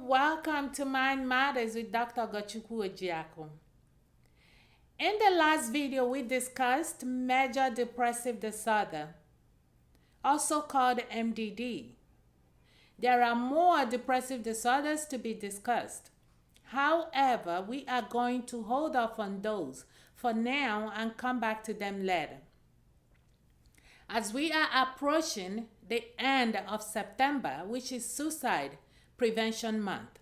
welcome to Mind Matters with Dr. Gochukwu Ojiako. In the last video, we discussed major depressive disorder, also called MDD. There are more depressive disorders to be discussed. However, we are going to hold off on those for now and come back to them later. As we are approaching the end of September, which is Suicide Prevention Month,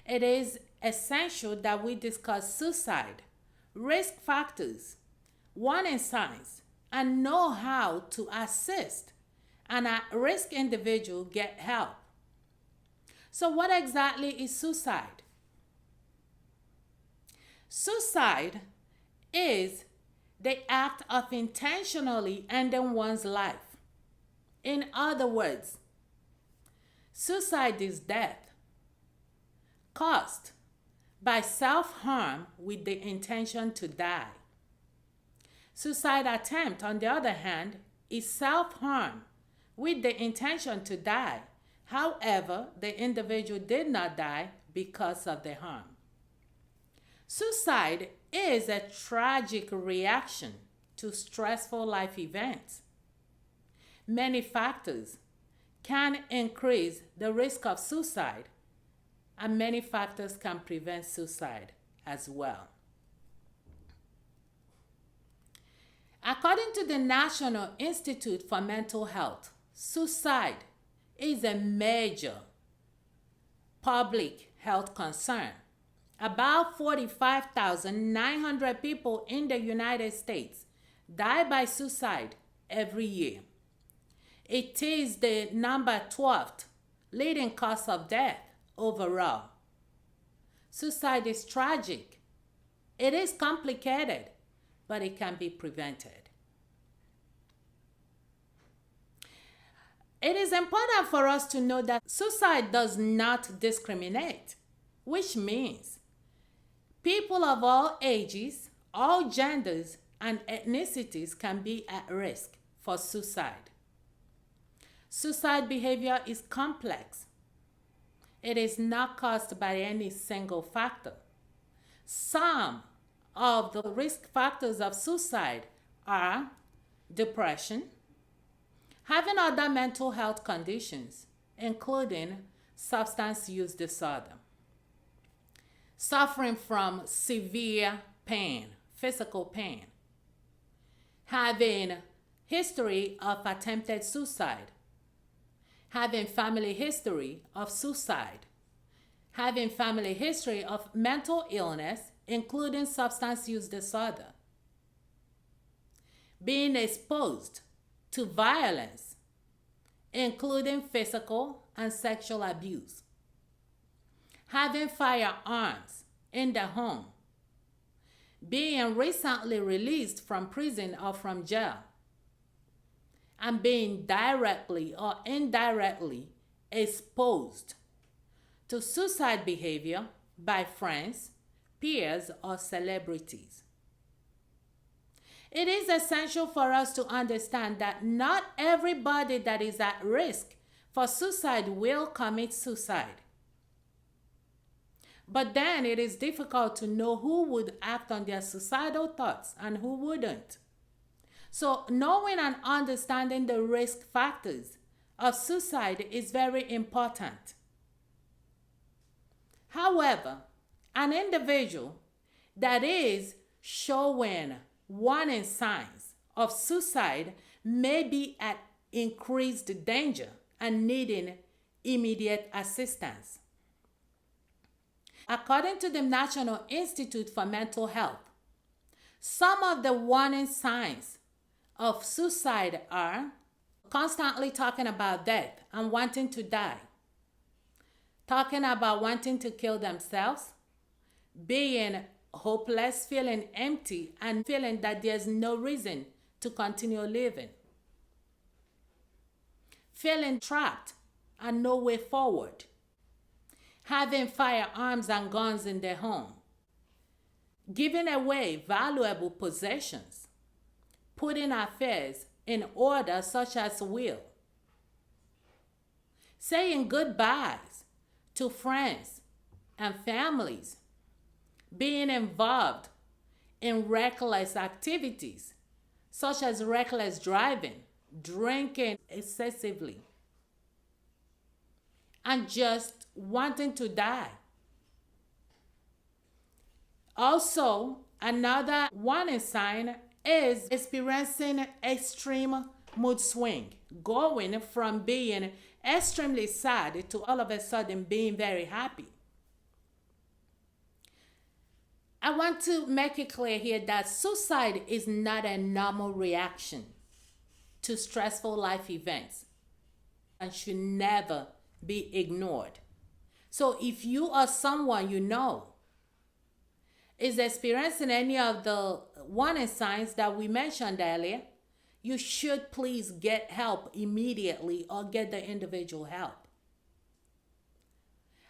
it is essential that we discuss suicide, risk factors, warning signs, and know how to assist an at-risk individual get help. So what exactly is suicide? Suicide is the act of intentionally ending one's life. In other words, suicide is death caused by self-harm with the intention to die. Suicide attempt, on the other hand, is self-harm with the intention to die. However, the individual did not die because of the harm. Suicide is a tragic reaction to stressful life events. Many factors can increase the risk of suicide, and many factors can prevent suicide as well. According to the National Institute for Mental Health, suicide is a major public health concern. About 45,900 people in the United States die by suicide every year. It is the number 12th leading cause of death overall. Suicide is tragic. It is complicated, but it can be prevented. It is important for us to know that suicide does not discriminate, which means people of all ages, all genders, and ethnicities can be at risk for suicide. Suicide behavior is complex. It is not caused by any single factor. Some of the risk factors of suicide are depression, having other mental health conditions, including substance use disorder, suffering from severe pain, physical pain, having history of attempted suicide, having family history of suicide, having family history of mental illness, including substance use disorder, being exposed to violence, including physical and sexual abuse, having firearms in the home, being recently released from prison or from jail, and being directly or indirectly exposed to suicide behavior by friends, peers, or celebrities. It is essential for us to understand that not everybody that is at risk for suicide will commit suicide. But then it is difficult to know who would act on their suicidal thoughts and who wouldn't. So knowing and understanding the risk factors of suicide is very important. However, an individual that is showing warning signs of suicide may be at increased danger and needing immediate assistance. According to the National Institute for Mental Health, some of the warning signs of suicide are constantly talking about death and wanting to die, talking about wanting to kill themselves, being hopeless, feeling empty, and feeling that there's no reason to continue living, feeling trapped and no way forward, having firearms and guns in their home, giving away valuable possessions, putting affairs in order such as will, saying goodbyes to friends and families being involved in reckless activities such as reckless driving, drinking excessively, and just wanting to die. Also, another warning sign is experiencing extreme mood swing, going from being extremely sad to all of a sudden being very happy. I want to make it clear here that suicide is not a normal reaction to stressful life events and should never be ignored. So if you or someone you know is experiencing any of the warning signs that we mentioned earlier, you should please get help immediately or get the individual help.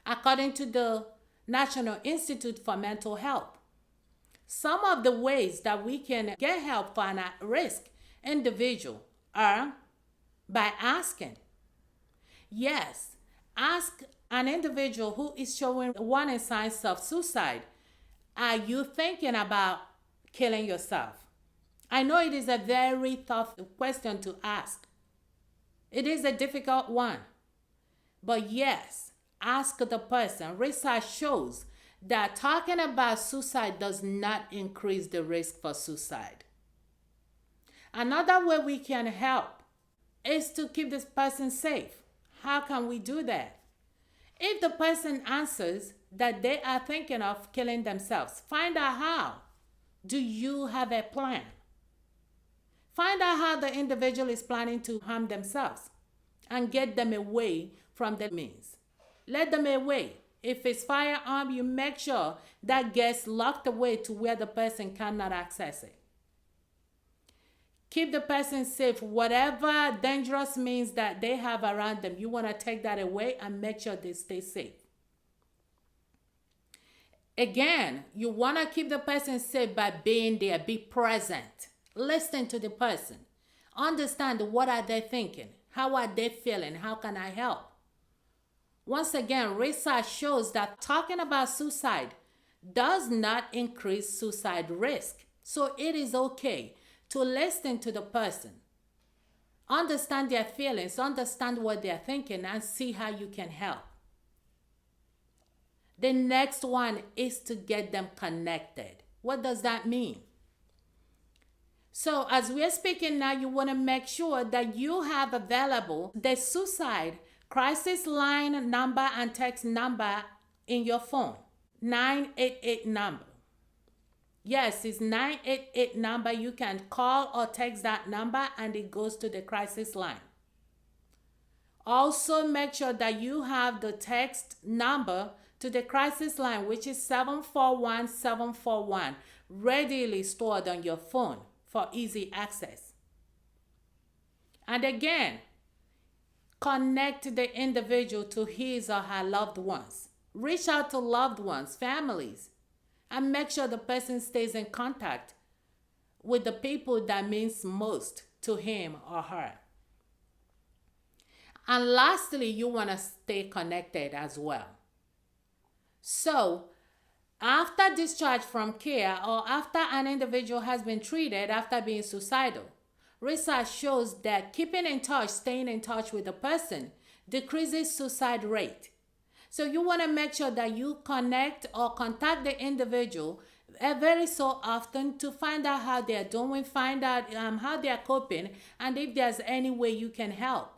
According to the National Institute for Mental Health, some of the ways that we can get help for an at-risk individual are by asking. Yes, ask an individual who is showing warning signs of suicide, are you thinking about killing yourself? I know it is a very tough question to ask. It is a difficult one. But yes, ask the person. Research shows that talking about suicide does not increase the risk for suicide. Another way we can help is to keep this person safe. How can we do that? If the person answers that they are thinking of killing themselves, find out how. Do you have a plan? Find out how the individual is planning to harm themselves and get them away from the means. Let them away. If it's firearm, you make sure that gets locked away to where the person cannot access it. Keep the person safe. Whatever dangerous means that they have around them, you want to take that away and make sure they stay safe. Again, you want to keep the person safe by being there, be present. Listen to the person. Understand what are they thinking? How are they feeling? How can I help? Once again, research shows that talking about suicide does not increase suicide risk. So it is okay to listen to the person. Understand their feelings, understand what they're thinking, and see how you can help. The next one is to get them connected. What does that mean? So as we're speaking now, you want to make sure that you have available the suicide crisis line number and text number in your phone. 988 number. Yes, it's 988 number. You can call or text that number and it goes to the crisis line. Also make sure that you have the text number to the crisis line, which is 741-741, readily stored on your phone for easy access. And again, connect the individual to his or her loved ones. Reach out to loved ones, families, and make sure the person stays in contact with the people that means most to him or her. And lastly, you want to stay connected as well. So, after discharge from care or after an individual has been treated after being suicidal, research shows that keeping in touch, staying in touch with the person decreases suicide rate. So you want to make sure that you connect or contact the individual very so often to find out how they're doing, find out how they're coping, and if there's any way you can help.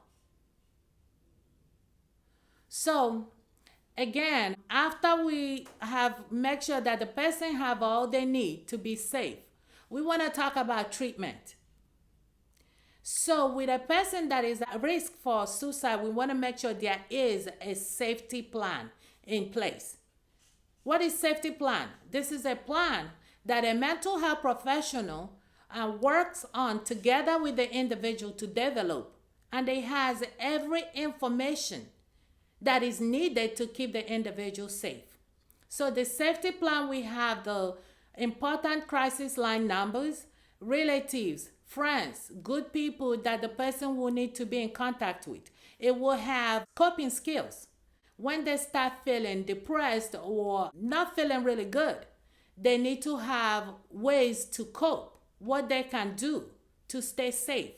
So again, after we have make sure that the person have all they need to be safe, we want to talk about treatment. So with a person that is at risk for suicide, we want to make sure there is a safety plan in place. What is safety plan? This is a plan that a mental health professional works on together with the individual to develop, and it has every information that is needed to keep the individual safe. So the safety plan, we have the important crisis line numbers, relatives, friends, good people that the person will need to be in contact with. It will have coping skills. when they start feeling depressed or not feeling really good, they need to have ways to cope, what they can do to stay safe.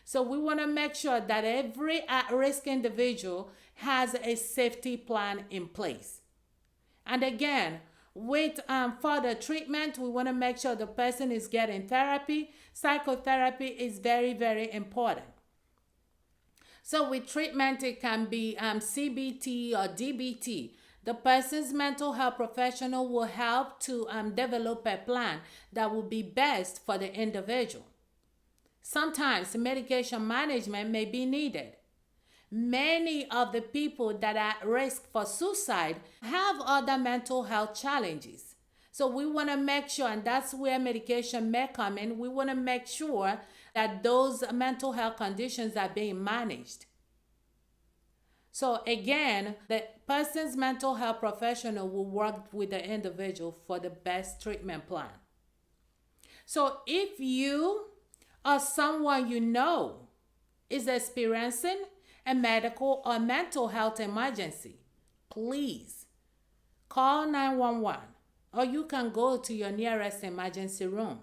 So we want to make sure that every at-risk individual has a safety plan in place. And again, with further treatment, we want to make sure the person is getting therapy. Psychotherapy is very, very important. So with treatment, it can be CBT or DBT. The person's mental health professional will help to develop a plan that will be best for the individual. Sometimes medication management may be needed. Many of the people that are at risk for suicide have other mental health challenges. So we want to make sure, and that's where medication may come in, we want to make sure that those mental health conditions are being managed. So again, the person's mental health professional will work with the individual for the best treatment plan. So if you or someone you know is experiencing a medical or mental health emergency, please call 911, or you can go to your nearest emergency room.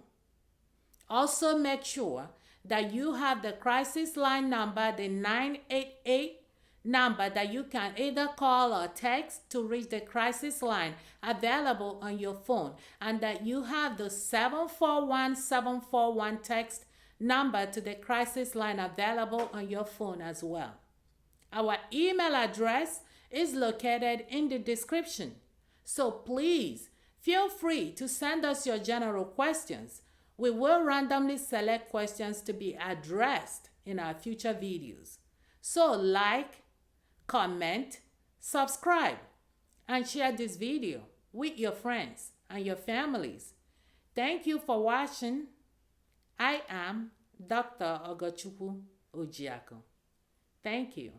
Also, make sure that you have the crisis line number, the 988 number that you can either call or text to reach the crisis line available on your phone, and that you have the 741 text number to the crisis line available on your phone as well. Our email address is located in the description. So please feel free to send us your general questions. We will randomly select questions to be addressed in our future videos. So like, comment, subscribe, and share this video with your friends and your families. Thank you for watching. I am Dr. Ogachukwu Ojiako. Thank you.